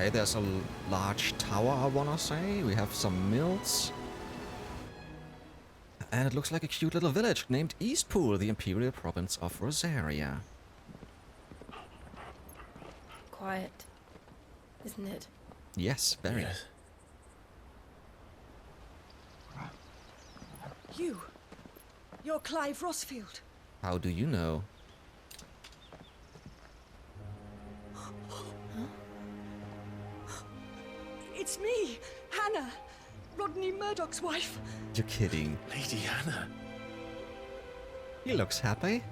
Okay, there's a large tower, I wanna say. We have some mills. And it looks like a cute little village named Eastpool, the imperial province of Rosaria. Quiet, isn't it? Yes, very. Yes. You're Clive Rossfield. How do you know? It's me, Hannah, Rodney Murdoch's wife. You're kidding. Lady Hannah. He looks happy.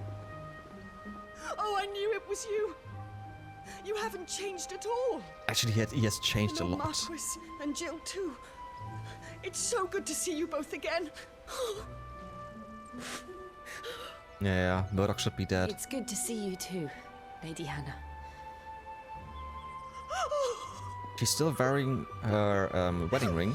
Oh, I knew it was you. You haven't changed at all. Actually, he has changed a And the lot. Marquis and Jill too. It's so good to see you both again. Yeah, Murdoch should be dead. It's good to see you too, Lady Hannah. She's still wearing her wedding ring.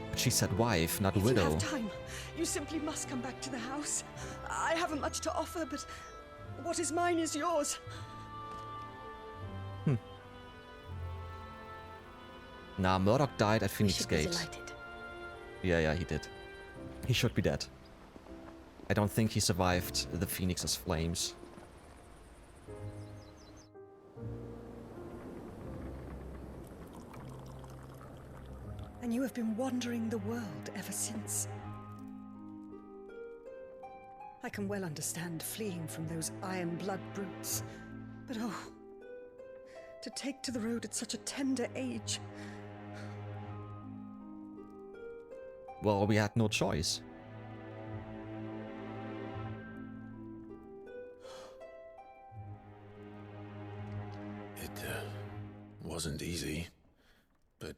But she said wife, not If widow. you have time, you simply must come back to the house. I haven't much to offer, but what is mine is yours. Nah, Murdoch died at We Phoenix should be Gate. delighted. Yeah, he did. He should be dead. I don't think he survived the Phoenix's flames. And you have been wandering the world ever since. I can well understand fleeing from those iron blood brutes. But oh, to take to the road at such a tender age. Well, we had no choice. It wasn't easy, but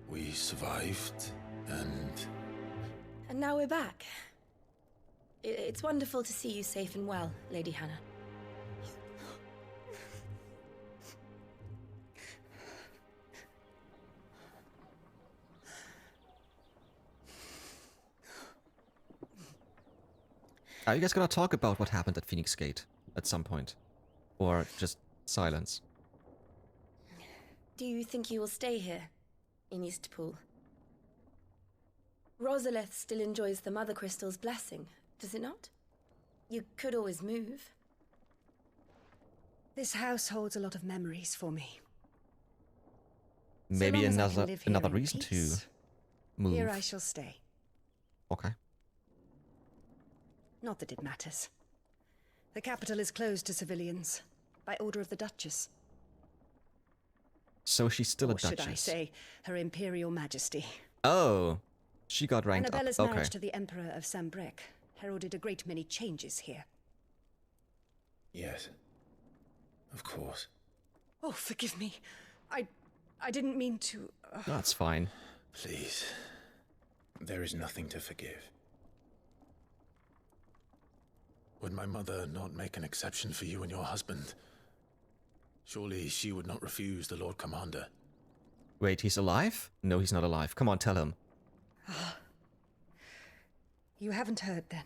we survived, and And now we're back. It's wonderful to see you safe and well, Lady Hannah. Are you guys gonna talk about what happened at Phoenix Gate at some point? Or just silence? Do you think you will stay here, in Eastpool? Rosalith still enjoys the Mother Crystal's blessing, does it not? You could always move. This house holds a lot of memories for me. Maybe long as I can another live here another in reason to peace, move. Here I shall stay. Okay. Not that it matters. The capital is closed to civilians, by order of the Duchess. So she's still a Or should duchess. I say, Her Imperial Majesty. Oh, she got ranked Annabella's up. marriage Okay. to the Emperor of Sambrec heralded a great many changes here. yes, of course. Oh, forgive me. I didn't mean to... That's fine. Please, there is nothing to forgive. Would my mother not make an exception for you and your husband? Surely she would not refuse the Lord Commander. Wait, he's alive? No, he's not alive. Come on, tell him. You haven't heard, then.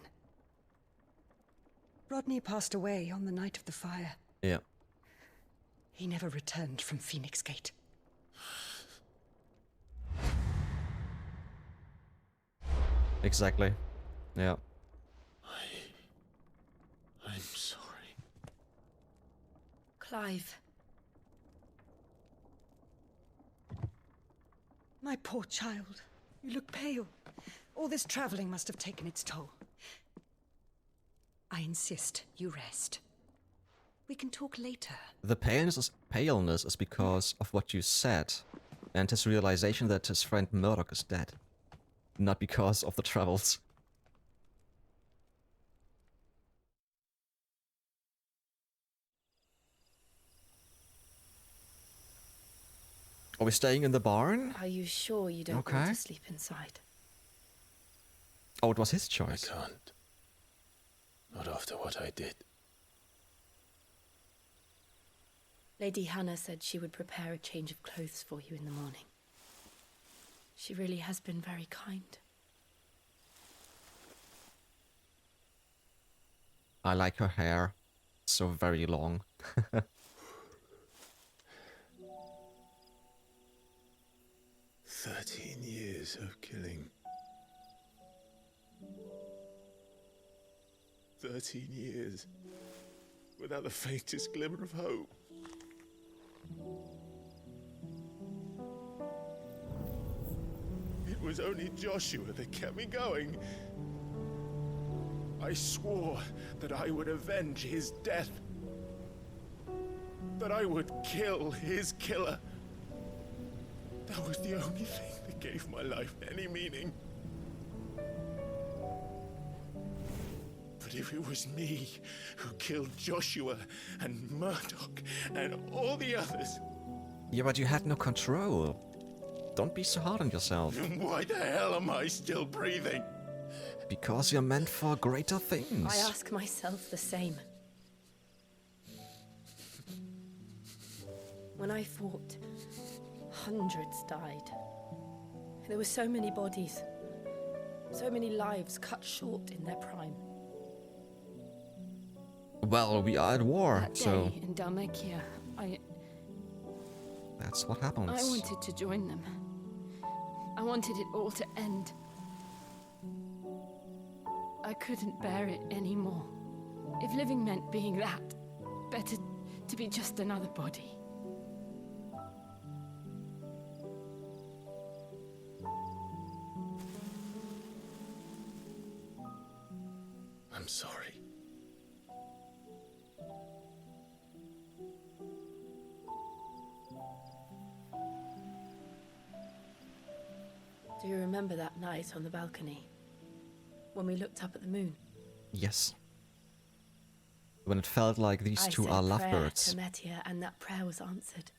Rodney passed away on the night of the fire. Yeah. He never returned from Phoenix Gate. Exactly. Yeah. I'm sorry. Clive, My poor child. You look pale. All this traveling must have taken its toll. I insist you rest. We can talk later. The paleness is because of what you said, and his realization that his friend Murdoch is dead. Not because of the travels. Are we staying in the barn? are you sure you don't Okay. want to sleep inside? Oh, it was his I choice. can't. Not after what I did. Lady Hannah said she would prepare a change of clothes for you in the morning. She really has been very kind. I like her hair. So very long. 13 years of killing. 13 years without the faintest glimmer of hope. It was only Joshua that kept me going. I swore that I would avenge his death. That I would kill his killer. That was the only thing that gave my life any meaning. But if it was me who killed Joshua and Murdoch and all the others... Yeah, but you had no control. Don't be so hard on yourself. Then why the hell am I still breathing? Because you're meant for greater things. I ask myself the same. When I fought, hundreds died. There were so many bodies, so many lives cut short in their prime. Well, we are at war, That so day in Dalmekia, that's what happens. I wanted to join them. I wanted it all to end. I couldn't bear it anymore. If living meant being that, better to be just another body. I'm sorry. Do you remember that night on the balcony? When we looked up at the moon? Yes. When it felt like these two are I said lovebirds. prayer to Metia, and that prayer was answered.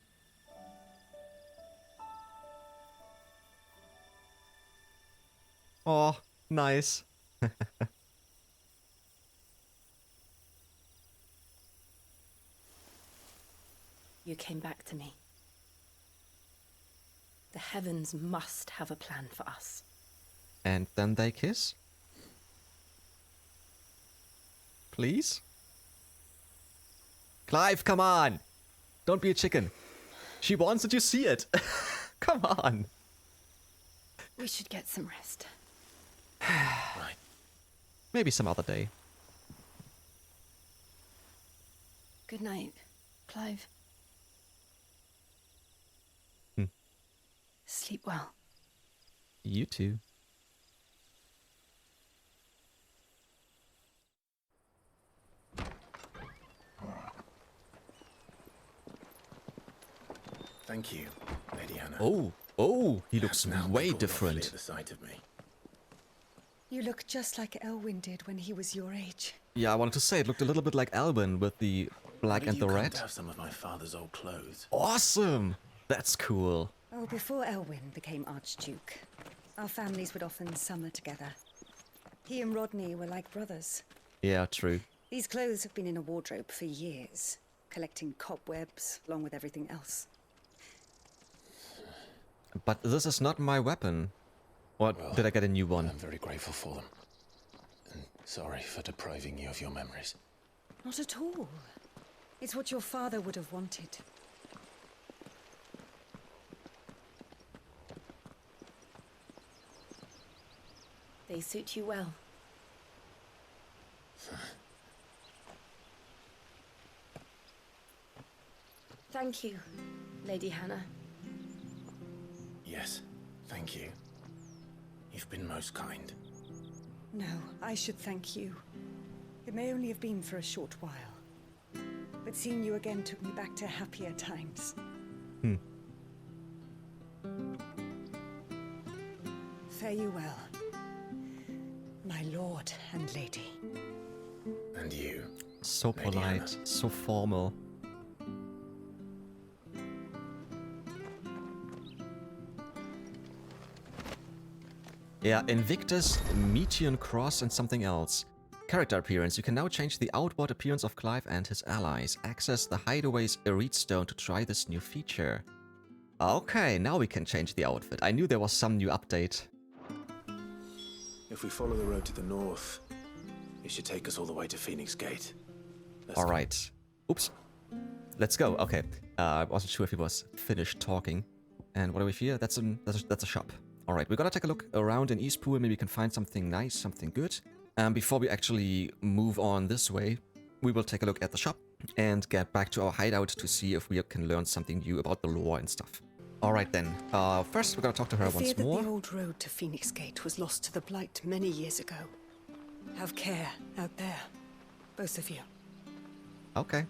Oh, nice. You came back to me. The heavens must have a plan for us. And then they kiss? Please? Clive, come on! Don't be a chicken. She wants that you see it. Come on. We should get some rest. Right. Maybe some other day. Good night, Clive. Hmm. Sleep well. You too. Thank you, Lady Hannah. Oh, he looks Now way people different. awfully at the sight of me. You look just like Elwyn did when he was your age. Yeah, I wanted to say it looked a little bit like Albin with the black Why and did the you come red. to have some of my father's old clothes? Awesome! That's cool. Oh, before Elwyn became Archduke, our families would often summer together. He and Rodney were like brothers. Yeah, true. These clothes have been in a wardrobe for years, collecting cobwebs along with everything else. But this is not my weapon. Or Well, did I get a new one? I'm very grateful for them. And sorry for depriving you of your memories. Not at all. It's what your father would have wanted. They suit you well. Thank you, Lady Hannah. Yes, thank you. You've been most kind. No, I should thank you. It may only have been for a short while, but seeing you again took me back to happier times. Fare you well, my lord and lady. And you. So Lady polite, Hannah. so formal. Yeah, Invictus, Meteon Cross, and something else. Character appearance. You can now change the outward appearance of Clive and his allies. Access the Hideaway's Elite Stone to try this new feature. Okay, now we can change the outfit. I knew there was some new update. If we follow the road to the north, You should take us all the way to Phoenix Gate. All right. Oops. Let's go. Okay. I wasn't sure if he was finished talking. And what do we fear? That's a shop. All right. We're gonna take a look around in Eastpool. Maybe we can find something nice, something good. Before we actually move on this way, we will take a look at the shop and get back to our hideout to see if we can learn something new about the lore and stuff. All right then. First, we're gonna talk to her I fear once that more. the old road to Phoenix Gate was lost to the Blight many years ago. Have care out there, both of you. Okay.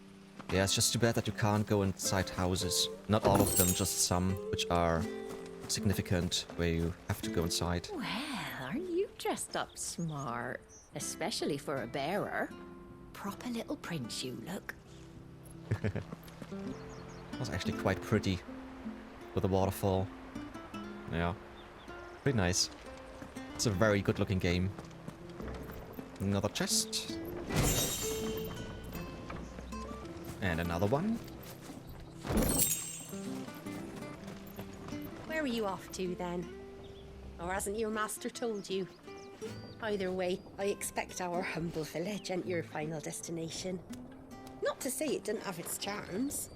Yeah, it's just too bad that you can't go inside houses. Not all of them, just some, which are significant, where you have to go inside. Well, aren't you dressed up smart? Especially for a bearer. Proper little prince you look. It was actually quite pretty. With a waterfall. Yeah. Pretty nice. It's a very good looking game. Another chest. And another one. Where are you off to then? Or hasn't your master told you? Either way, I expect our humble village ain't your final destination. Not to say it didn't have its charms.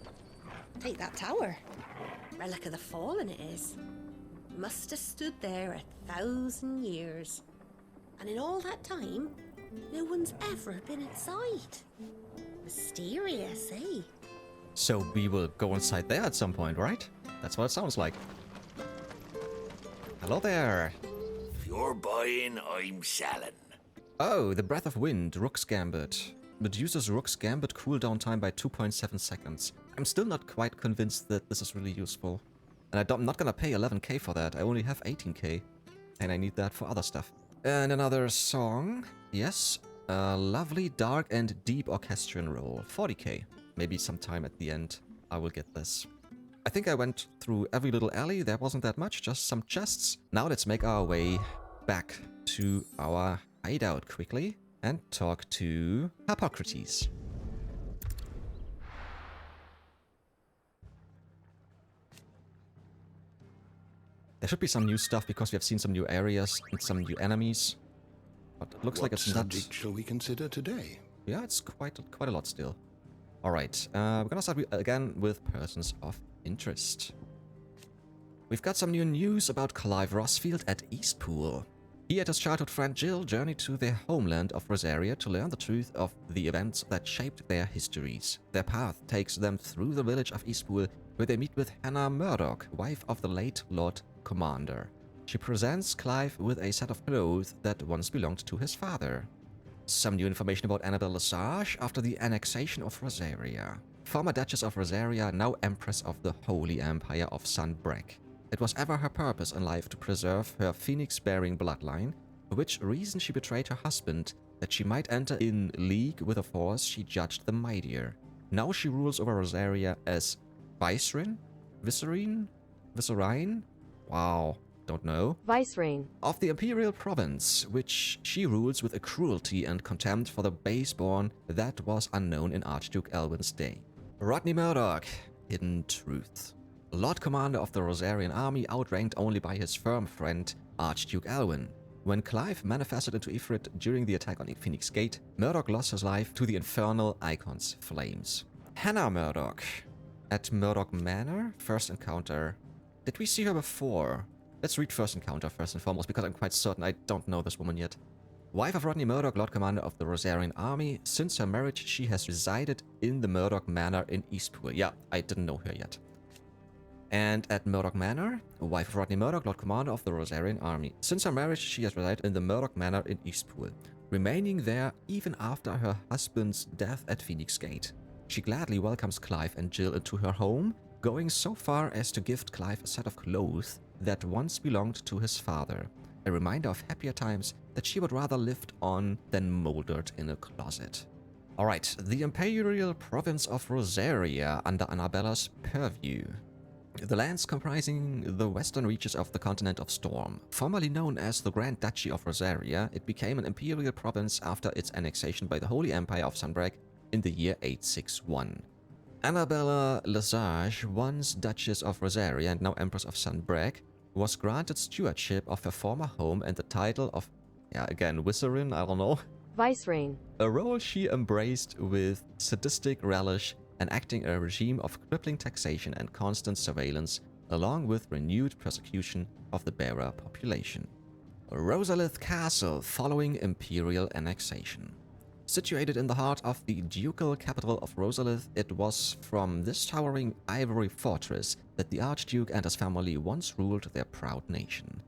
Take that tower. Relic of the Fallen it is. Must have stood there 1,000 years. And in all that time, no one's ever been inside. Mysterious, eh? So we will go inside there at some point, right? That's what it sounds like. Hello there. If you're buying, I'm selling. Oh, the Breath of Wind, Rook's Gambit. Reduces Rook's Gambit cooldown time by 2.7 seconds. I'm still not quite convinced that this is really useful. And I'm not gonna pay 11k for that. I only have 18k. And I need that for other stuff. And another song. Yes. A lovely, dark and deep orchestrion roll. 40k. Maybe sometime at the end I will get this. I think I went through every little alley. There wasn't that much, just some chests. Now let's make our way back to our hideout quickly and talk to Hippocrates. There should be some new stuff because we have seen some new areas and some new enemies. But it looks like it's not... What subject shall we consider today? Yeah, it's quite a lot still. Alright, we're gonna start again with persons of interest. We've got some new news about Clive Rossfield at Eastpool. He and his childhood friend Jill journey to their homeland of Rosaria to learn the truth of the events that shaped their histories. Their path takes them through the village of Eastpool, where they meet with Hannah Murdoch, wife of the late Lord Commander. She presents Clive with a set of clothes that once belonged to his father. Some new information about Annabelle Lesage after the annexation of Rosaria. Former Duchess of Rosaria, now Empress of the Holy Empire of Sunbreak. It was ever her purpose in life to preserve her phoenix-bearing bloodline, for which reason she betrayed her husband, that she might enter in league with a force she judged the mightier. Now she rules over Rosaria as Vicereine? Vicereine? Wow, don't know. Vicereine. Of the Imperial Province, which she rules with a cruelty and contempt for the baseborn that was unknown in Archduke Elwin's day. Rodney Murdoch, Hidden Truth. Lord Commander of the Rosarian army, outranked only by his firm friend, Archduke Elwin. When Clive manifested into Ifrit during the attack on Phoenix Gate, Murdoch lost his life to the infernal icon's flames. Hannah Murdoch. At Murdoch Manor, first encounter. Did we see her before? Let's read first encounter first and foremost, because I'm quite certain I don't know this woman yet. Wife of Rodney Murdoch, Lord Commander of the Rosarian army. Since her marriage, she has resided in the Murdoch Manor in Eastpool. Yeah, I didn't know her yet. And at Murdoch Manor, wife of Rodney Murdoch, Lord Commander of the Rosarian army. Since her marriage, she has resided in the Murdoch Manor in Eastpool, remaining there even after her husband's death at Phoenix Gate. She gladly welcomes Clive and Jill into her home, going so far as to gift Clive a set of clothes that once belonged to his father, a reminder of happier times that she would rather lived on than mouldered in a closet. Alright, the Imperial Province of Rosaria under Annabella's purview. The lands comprising the western reaches of the continent of Storm. Formerly known as the Grand Duchy of Rosaria, it became an imperial province after its annexation by the Holy Empire of Sunbreak in the year 861. Annabella Lesage, once Duchess of Rosaria and now Empress of Sunbreak, was granted stewardship of her former home and the title of, again, Vicereine, I don't know, Vicereign. A role she embraced with sadistic relish, enacting a regime of crippling taxation and constant surveillance, along with renewed persecution of the bearer population. Rosalith Castle following imperial annexation. Situated in the heart of the ducal capital of Rosalith, it was from this towering ivory fortress that the Archduke and his family once ruled their proud nation.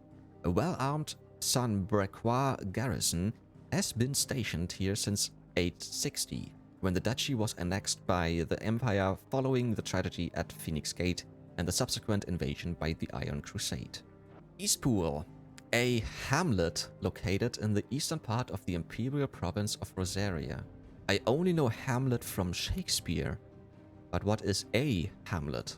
A well-armed Sunbrequois garrison has been stationed here since 860, when the duchy was annexed by the Empire following the tragedy at Phoenix Gate and the subsequent invasion by the Iron Crusade. Eastpool, a hamlet located in the eastern part of the imperial province of Rosaria. I only know hamlet from Shakespeare, but what is a hamlet?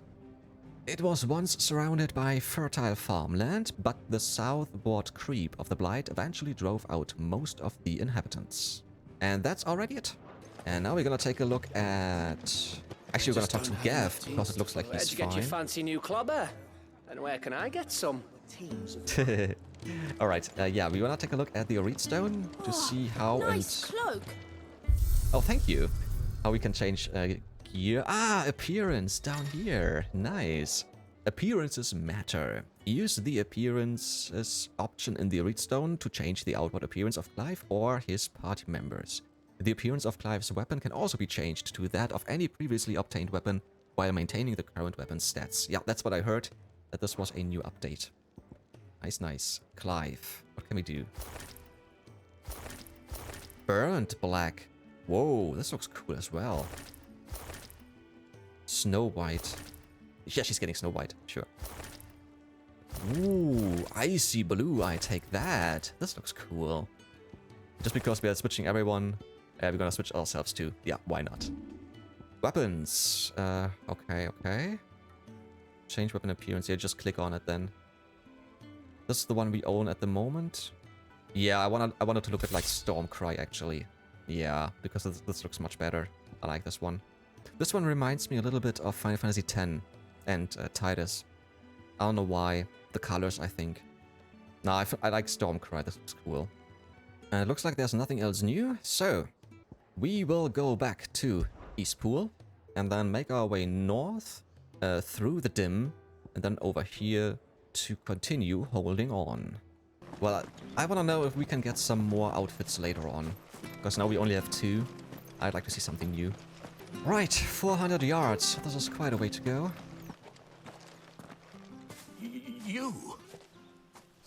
It was once surrounded by fertile farmland, but the southward creep of the Blight eventually drove out most of the inhabitants. And that's already it. And now we're gonna take a look at... Actually, we're gonna talk to Gav, because it looks like he's fine. Where'd you get your fancy new clobber? And where can I get some? Alright, yeah, we wanna take a look at the Reedstone to see how Nice cloak. Oh, thank you. How we can change gear. Ah, appearance down here. Nice. Appearances matter. Use the appearances option in the Reedstone to change the outward appearance of Clive or his party members. The appearance of Clive's weapon can also be changed to that of any previously obtained weapon while maintaining the current weapon's stats. Yeah, that's what I heard, that this was a new update. Nice, nice. Clive. What can we do? Burnt black. Whoa, this looks cool as well. Snow White. Yeah, she's getting Snow White, sure. Ooh, icy blue, I take that. This looks cool. Just because we are switching everyone, we're gonna switch ourselves too. Yeah, why not? Weapons. Okay. Change weapon appearance. Yeah, just click on it then. This is the one we own at the moment. Yeah, I wanted to look at like Stormcry actually. Yeah, because this looks much better. I like this one. This one reminds me a little bit of Final Fantasy X and Tidus. I don't know why. The colors, I think. Nah, I like Stormcry. This looks cool. And it looks like there's nothing else new. So, we will go back to Eastpool and then make our way north through the dim and then over here to continue holding on. Well, I want to know if we can get some more outfits later on, because now we only have 2. I'd like to see something new. Right, 400 yards. This is quite a way to go. You?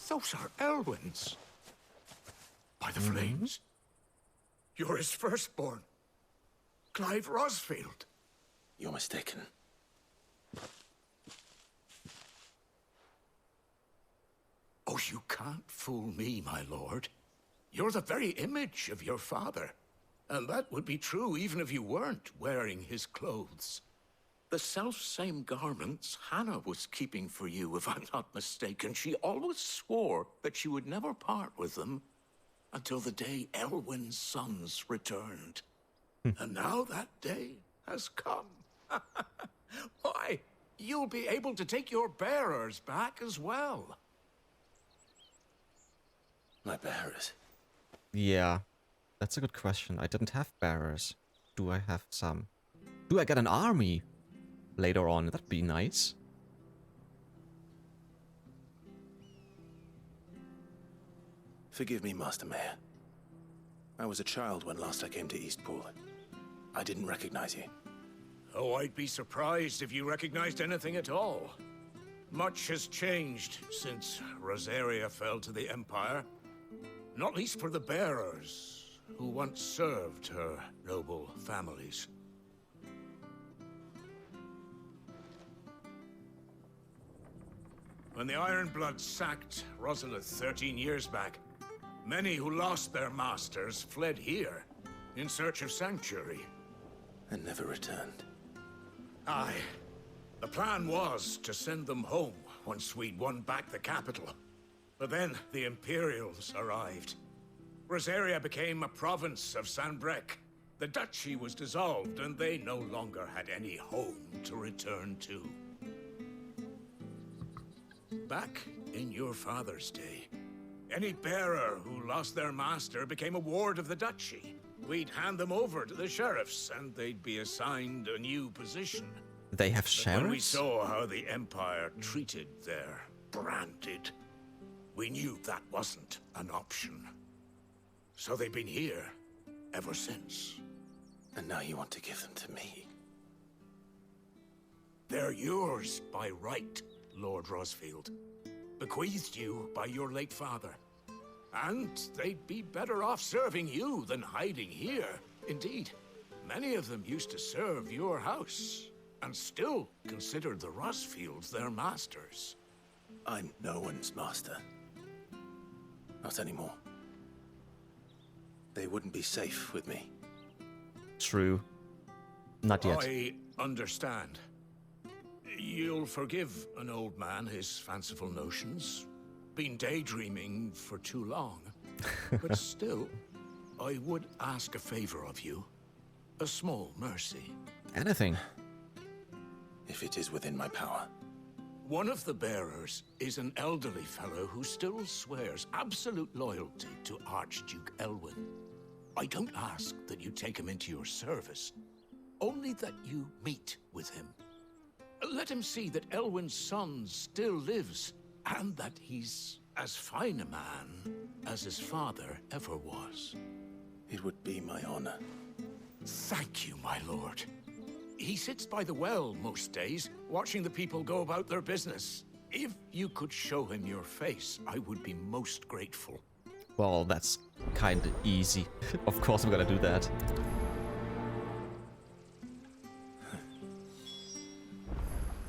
Those are Elwyn's. By the flames? You're his firstborn. Clive Rosfield. You're mistaken. Oh, you can't fool me, my lord. You're the very image of your father. And that would be true even if you weren't wearing his clothes. The self-same garments Hannah was keeping for you, if I'm not mistaken. She always swore that she would never part with them until the day Elwyn's sons returned. And now that day has come. Why, you'll be able to take your bearers back as well. My bearers? Yeah, that's a good question. I didn't have bearers. Do I have some? Do I get an army later on? That'd be nice. Forgive me, Master Mayor. I was a child when last I came to Eastpool. I didn't recognize you. Oh, I'd be surprised if you recognized anything at all. Much has changed since Rosaria fell to the Empire. Not least for the bearers, who once served her noble families. When the Ironbloods sacked Rosalith 13 years back, many who lost their masters fled here in search of sanctuary. And never returned. Aye. The plan was to send them home once we'd won back the capital. But then the Imperials arrived. Rosaria became a province of Sanbreque. The duchy was dissolved, and they no longer had any home to return to. Back in your father's day, Any bearer who lost their master became a ward of the duchy. We'd hand them over to the sheriffs, and they'd be assigned a new position. They have But when we sheriffs? saw how the Empire treated their branded, we knew that wasn't an option. So they've been here ever since. And now you want to give them to me? They're yours by right, Lord Rosfield. Bequeathed you by your late father. And they'd be better off serving you than hiding here. Indeed, many of them used to serve your house, and still considered the Rosfields their masters. I'm no one's master. Not anymore. They wouldn't be safe with me. True. Not yet. I understand. You'll forgive an old man his fanciful notions. Been daydreaming for too long. But still, I would ask a favor of you. A small mercy. Anything. If it is within my power. One of the bearers is an elderly fellow who still swears absolute loyalty to Archduke Elwyn. I don't ask that you take him into your service, only that you meet with him. Let him see that Elwyn's son still lives, and that he's as fine a man as his father ever was. It would be my honor. Thank you, my lord. He sits by the well most days, watching the people go about their business. If you could show him your face, I would be most grateful. Well, that's kinda easy. Of course I'm gonna do that.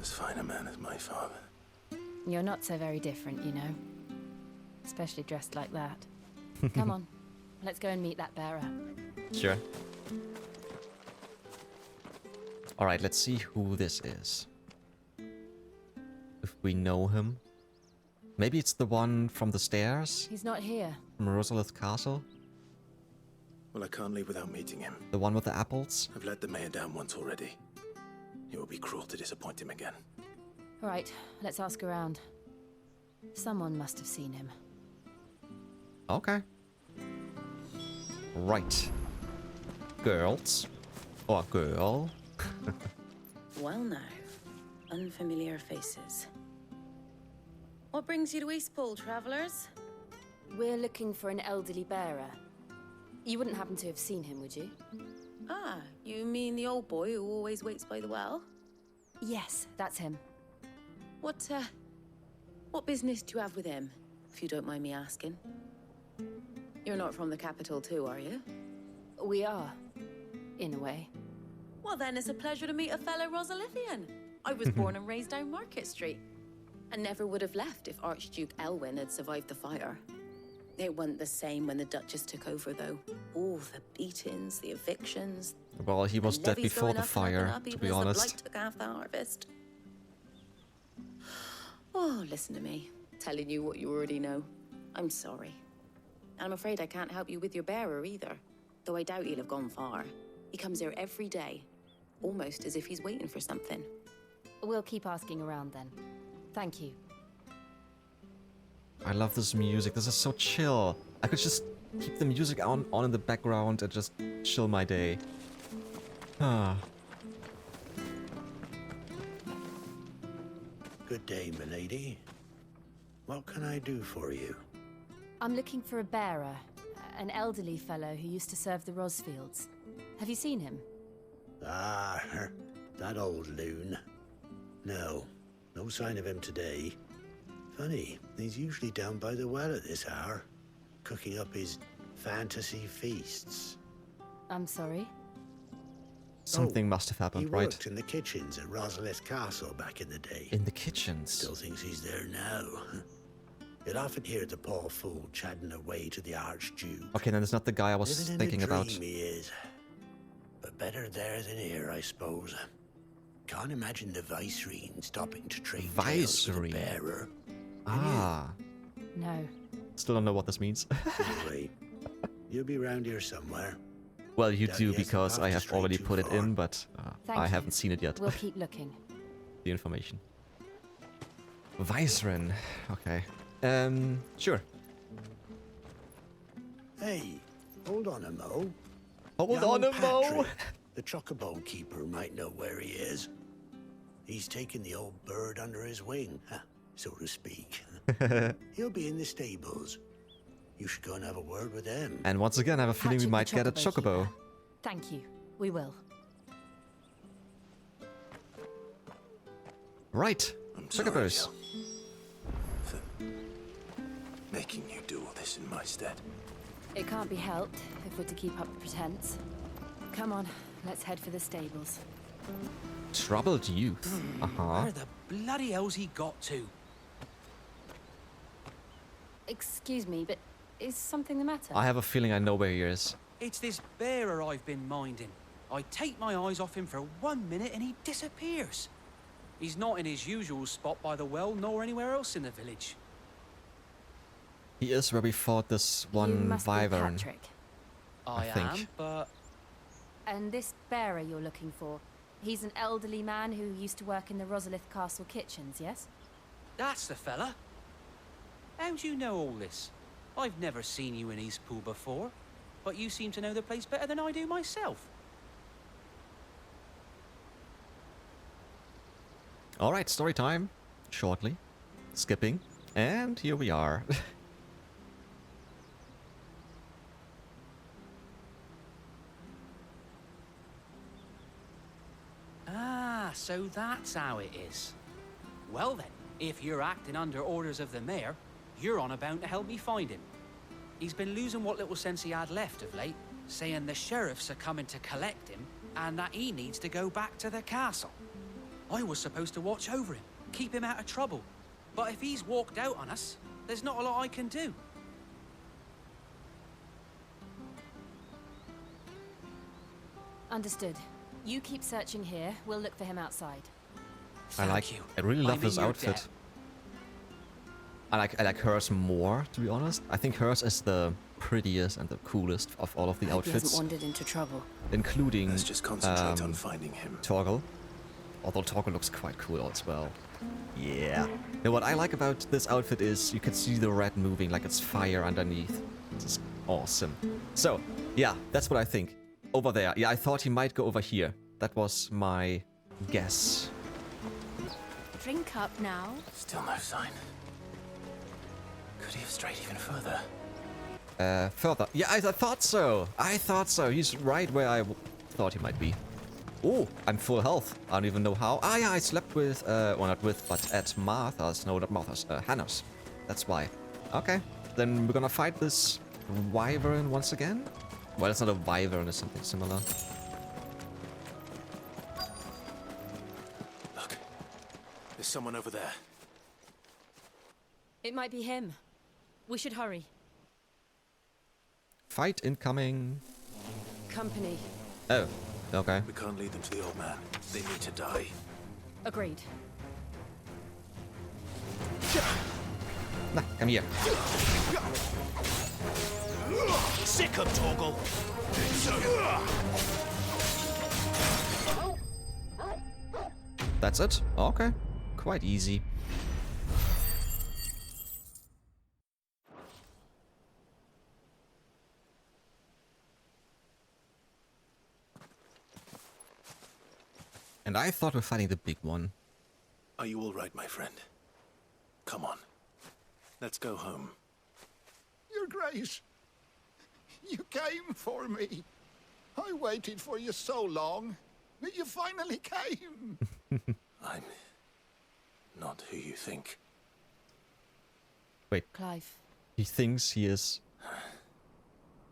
As fine a man as my father. You're not so very different, you know. Especially dressed like that. Come on, let's go and meet that bearer. Sure. Alright, let's see who this is. If we know him. Maybe it's the one from the stairs? He's not here. From Rosalith Castle? Well, I can't leave without meeting him. The one with the apples? I've let the mayor down once already. It would be cruel to disappoint him again. All right, let's ask around. Someone must have seen him. Okay. Right. Girls. Or girl. Well now, unfamiliar faces. What brings you to Eastpool, travellers? We're looking for an elderly bearer. You wouldn't happen to have seen him, would you? Ah, you mean the old boy who always waits by the well? Yes, that's him. What business do you have with him, if you don't mind me asking? You're not from the capital too, are you? We are, in a way. Well then, it's a pleasure to meet a fellow Rosalithian. I was born and raised down Market Street, and never would have left if Archduke Elwyn had survived the fire. It wasn't the same when the Duchess took over, though. All the beatings, the evictions. Well, he was the dead levies before going the up and up and fire, up, to even be as the honest. blight took half the harvest. Oh, listen to me, telling you what you already know. I'm sorry. And I'm afraid I can't help you with your bearer either, though I doubt he'll have gone far. He comes here every day, almost as if he's waiting for something. We'll keep asking around then. Thank you. I love this music. This is so chill. I could just keep the music on in the background and just chill my day. Ah. Good day, milady. What can I do for you? I'm looking for a bearer, an elderly fellow who used to serve the Rosfields. Have you seen him? Ah, that old loon. No sign of him today. Funny, he's usually down by the well at this hour, cooking up his fantasy feasts. I'm sorry? Something must have He happened, worked right? in the kitchens at Rosalith Castle back in the day. In the kitchens. Still thinks he's there now. You'd often hear the poor fool chatting away to the Archduke. Okay, then it's not the guy I was Living in thinking a about. dream he is. But better there than here, I suppose. Can't imagine the Viceroy stopping to trade tales with the Viceroy? bearer. Ah. No. Still don't know what this means. Anyway, you'll be round here somewhere. Well, you Doubt do he hasn't because I passed have straight already too put it far. in, but Thank I you. haven't seen it yet. We'll keep looking. The information. Vicerin. Okay. Sure. Hey, hold on a mo. Hold on a mo. Patrick, the chocobo keeper might know where he is. He's taken the old bird under his wing, so to speak. He'll be in the stables. You should go and have a word with them. And once again, I have a feeling we might get a chocobo. Thank you. We will. Right. I'm sorry, Chocobos. Jill, for making you do all this in my stead. It can't be helped if we're to keep up the pretense. Come on, let's head for the stables. Troubled youth. Where the bloody hell's he got to? Excuse me, but is something the matter? I have a feeling I know where he is. It's this bearer I've been minding. I take my eyes off him for 1 minute and he disappears. He's not in his usual spot by the well, nor anywhere else in the village. He is where we fought this You one must be wyvern. Patrick. I think. am, but And this bearer you're looking for, he's an elderly man who used to work in the Rosalith Castle kitchens, yes? that's the fella. How'd you know all this? I've never seen you in Eastpool before, but you seem to know the place better than I do myself. Alright, story time. Shortly. Skipping. And here we are. Ah, so that's how it is. Well then, if you're acting under orders of the mayor, you're on about to help me find him. He's been losing what little sense he had left of late, saying the sheriffs are coming to collect him, and that he needs to go back to the castle. I was supposed to watch over him, keep him out of trouble. But if he's walked out on us, there's not a lot I can do. Understood. You keep searching here, we'll look for him outside. Thank you. I really love I'm in this your outfit. debt. I like hers more, to be honest. I think hers is the prettiest and the coolest of all of the He hasn't outfits, wandered into trouble. including Let's just concentrate on finding him. Torgal. Although Torgal looks quite cool as well. Yeah. Now what I like about this outfit is you can see the red moving like it's fire underneath. This is awesome. So, yeah, that's what I think. Over there. Yeah, I thought he might go over here. That was my guess. Drink up now. Still no sign. Could he have strayed even further? Further. Yeah, I thought so. I thought so. He's right where I thought he might be. Oh, I'm full health. I don't even know how. Ah, yeah, I slept with, well, not with, but at Martha's. No, not Martha's. Hannah's. That's why. Okay. Then we're gonna fight this wyvern once again. Well, it's not a wyvern, it's something similar. Look. There's someone over there. It might be him. We should hurry. Fight incoming. Company. Oh, okay. We can't lead them to the old man. They need to die. Agreed. Nah, come here. Sick of Torgal! That's it? Okay. Quite easy. And I thought we're fighting the big one. Are you all right, my friend? Come on. Let's go home. Your Grace, you came for me. I waited for you so long, but you finally came. I'm not who you think. Wait, Clive. he thinks he is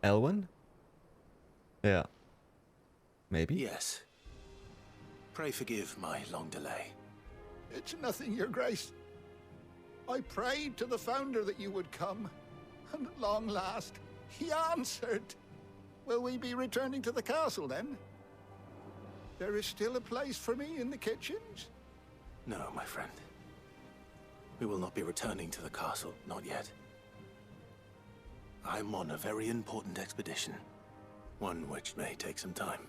Elwyn? Yeah. Maybe? Yes. Pray forgive my long delay. It's nothing, Your Grace. I prayed to the Founder that you would come, and at long last, he answered. Will we be returning to the castle, then? There is still a place for me in the kitchens? No, my friend. We will not be returning to the castle, not yet. I'm on a very important expedition, one which may take some time.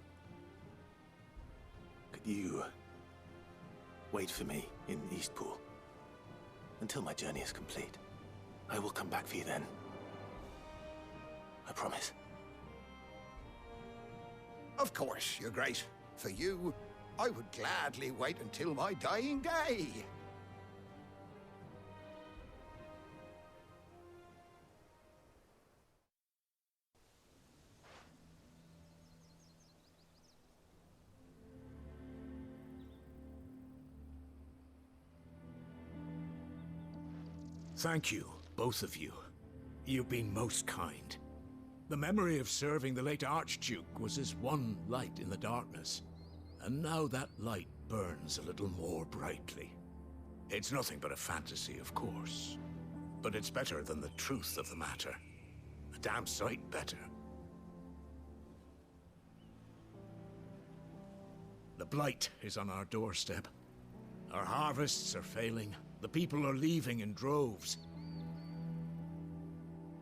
Could you wait for me in Eastpool until my journey is complete? I will come back for you then. I promise. Of course, Your Grace. For you, I would gladly wait until my dying day. Thank you, both of you. You've been most kind. The memory of serving the late Archduke was as one light in the darkness, and now that light burns a little more brightly. It's nothing but a fantasy, of course, but it's better than the truth of the matter. A damn sight better. The blight is on our doorstep. Our harvests are failing. The people are leaving in droves.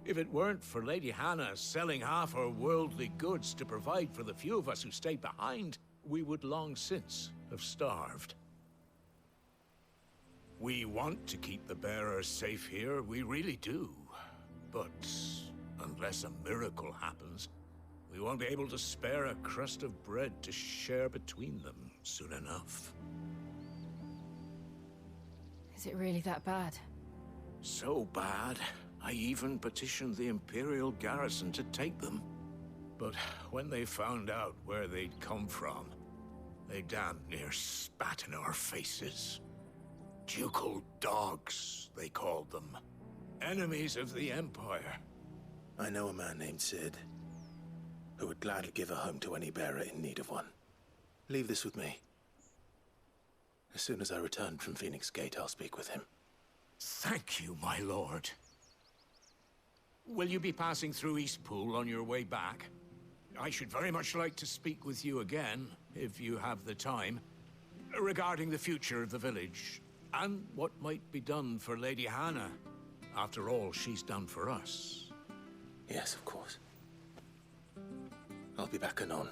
If it weren't for Lady Hannah selling half her worldly goods to provide for the few of us who stayed behind, we would long since have starved. We want to keep the bearers safe here, we really do. But unless a miracle happens, we won't be able to spare a crust of bread to share between them soon enough. Is it really that bad? So bad, I even petitioned the Imperial garrison to take them. But when they found out where they'd come from, they damn near spat in our faces. Ducal dogs, they called them. Enemies of the Empire. I know a man named Sid, who would gladly give a home to any bearer in need of one. Leave this with me. As soon as I return from Phoenix Gate, I'll speak with him. Thank you, my lord. Will you be passing through Eastpool on your way back? I should very much like to speak with you again, if you have the time, regarding the future of the village, and what might be done for Lady Hannah. After all she's done for us. Yes, of course. I'll be back anon.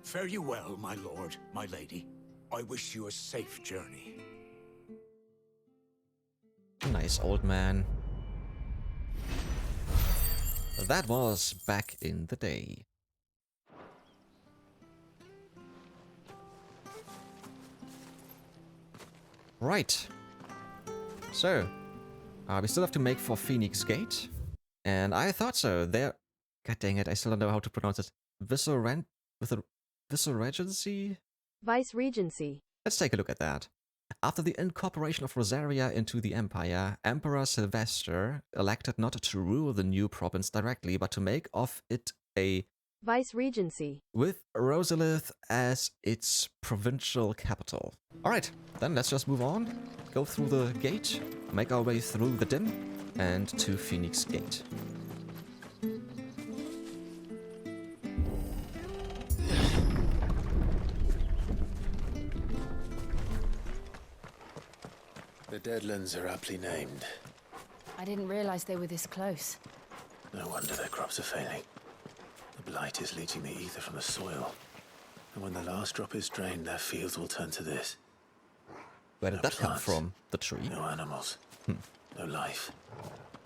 Fare you well, my lord, my lady. I wish you a safe journey. Nice old man. That was back in the day. Right. So, we still have to make for Phoenix Gate. And I thought so. There. God dang it, I still don't know how to pronounce it. Viceregency? Vice-Regency. Let's take a look at that. After the incorporation of Rosaria into the Empire, Emperor Sylvester elected not to rule the new province directly, but to make of it a Vice-Regency, with Rosalith as its provincial capital. Alright, then let's just move on, go through the gate, make our way through the dim, and to Phoenix Gate. The Deadlands are aptly named. I didn't realize they were this close. No wonder their crops are failing. The blight is leaching the ether from the soil. And when the last drop is drained, their fields will turn to this. Where did that come from? The tree? No animals. No life.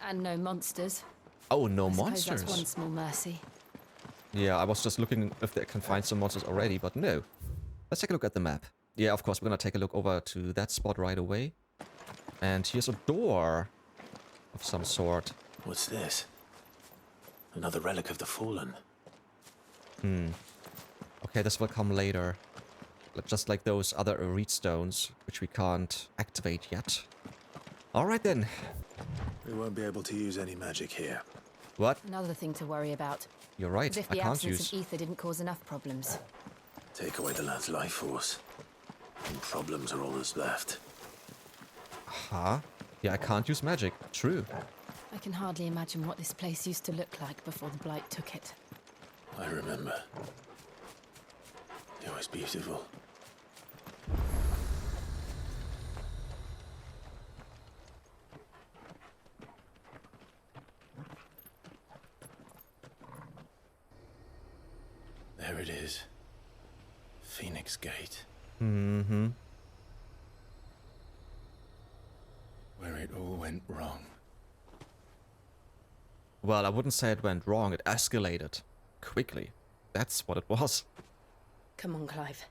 And no monsters. Oh, no I suppose monsters. That's one small mercy. Yeah, I was just looking if they can find some monsters already, but no. Let's take a look at the map. Yeah, of course, we're gonna take a look over to that spot right away. And here's a door of some sort. What's this? Another relic of the fallen. Okay, this will come later. Just like those other reed stones, which we can't activate yet. Alright then. We won't be able to use any magic here. What? Another thing to worry about. You're right, As if I the can't absence use... of ether didn't cause enough problems. Take away the lad's life force, and problems are all that's left. Huh? Yeah, I can't use magic. True. I can hardly imagine what this place used to look like before the blight took it. I remember. It was beautiful. There it is. Phoenix Gate. Mm-hmm. Where it all went wrong. Well, I wouldn't say it went wrong. It escalated quickly. That's what it was. Come on, Clive.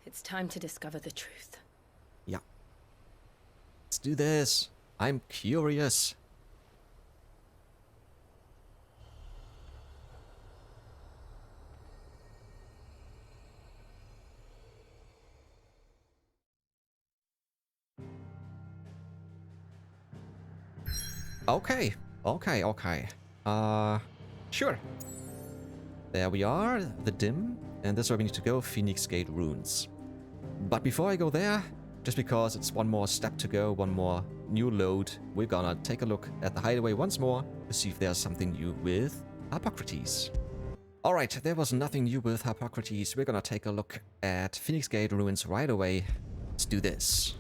It's time to discover the truth. Yeah. Let's do this. I'm curious. Okay. Sure. There we are, the dim, and this is where we need to go, Phoenix Gate Ruins. But before I go there, just because it's one more step to go, one more new load, we're gonna take a look at the hideaway once more to see if there's something new with Hippocrates. Alright, there was nothing new with Hippocrates. We're gonna take a look at Phoenix Gate Ruins right away. Let's do this.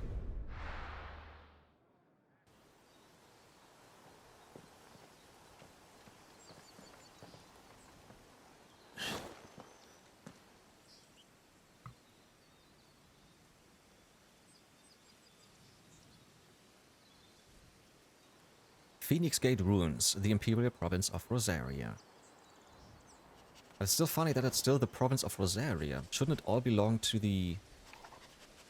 Phoenix Gate Ruins, the Imperial Province of Rosaria. But it's still funny that it's still the province of Rosaria. Shouldn't it all belong to the...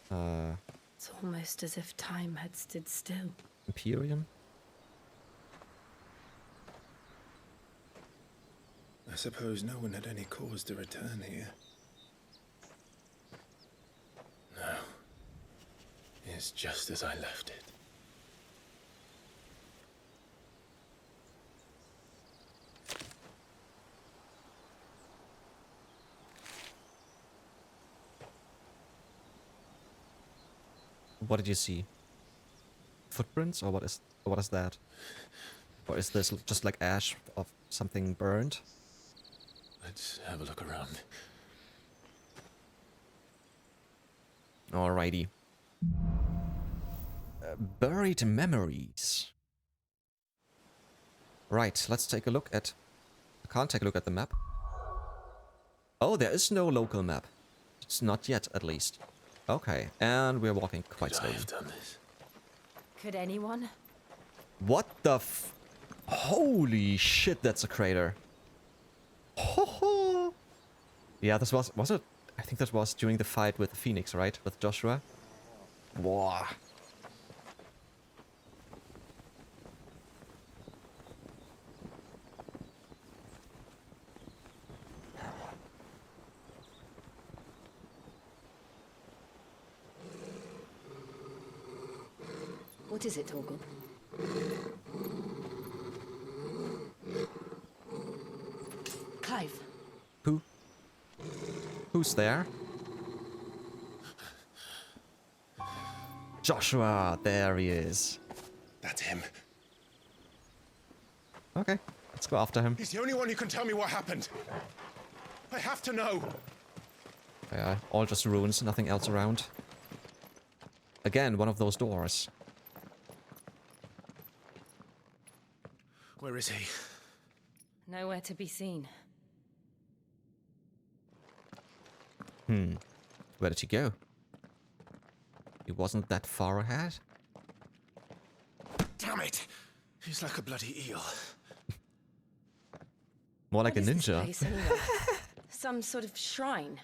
It's almost as if time had stood still. Imperium? I suppose no one had any cause to return here. No. It's just as I left it. What did you see? Footprints, or what is that? Or is this just like ash of something burned? Let's have a look around. Alrighty. Buried memories. Right, let's take a look at... I can't take a look at the map. Oh, there is no local map. It's not yet, at least. Okay, and we're walking quite slowly. I've done this. Could anyone? What the f... Holy shit, that's a crater. Ho ho! Yeah, this was it? I think that was during the fight with Phoenix, right? With Joshua? Wow. What is it, Torgal? Clive. Who? Who's there? Joshua, there he is. That's him. Okay, let's go after him. He's the only one who can tell me what happened. I have to know. Yeah, all just ruins, nothing else around. Again, one of those doors. Where is he? Nowhere to be seen. Where did he go? He wasn't that far ahead? Damn it! He's like a bloody eel. More like What a is this ninja. place, anyway? Some sort of shrine.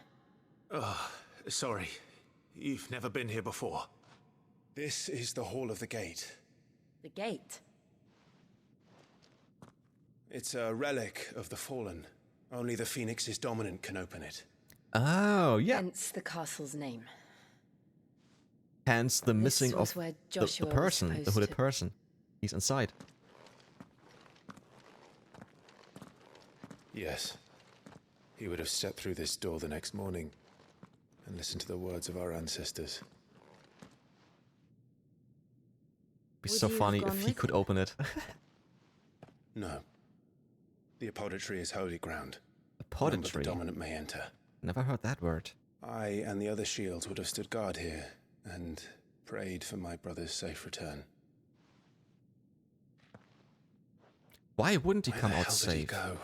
Oh, sorry. You've never been here before. This is the Hall of the Gate. The gate. It's a relic of the Fallen. Only the Phoenix's dominant can open it. Oh, yeah. Hence the castle's name. Hence the missing was of where the Joshua was person, the supposed hooded to- person. He's inside. Yes. He would have stepped through this door the next morning and listened to the words of our ancestors. Be Would so you have funny gone if he with could him? open it. No. The Apodytery is holy ground. None but the Apodytery. dominant may enter. Never heard that word. I and the other shields would have stood guard here and prayed for my brother's safe return. Why wouldn't he Where come the out hell did he safe? go?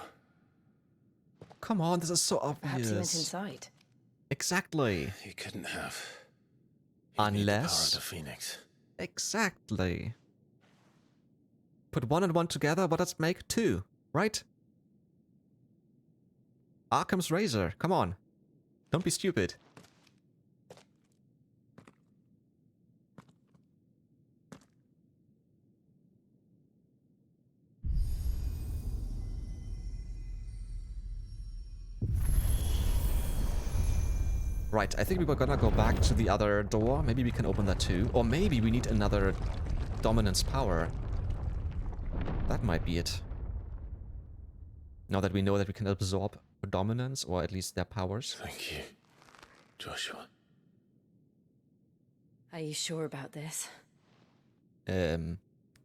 Come on, this is so Perhaps he went obvious. inside. Exactly. He couldn't have. He'd need the power of Unless... the Phoenix. Exactly. Put 1 and 1 together, what does it make? 2, right? Arkham's Razor, come on. Don't be stupid. Right, I think we were gonna go back to the other door. Maybe we can open that too. Or maybe we need another dominance power. That might be it. Now that we know that we can absorb dominance, or at least their powers. Thank you, Joshua. Are you sure about this?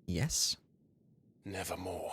Yes? Nevermore.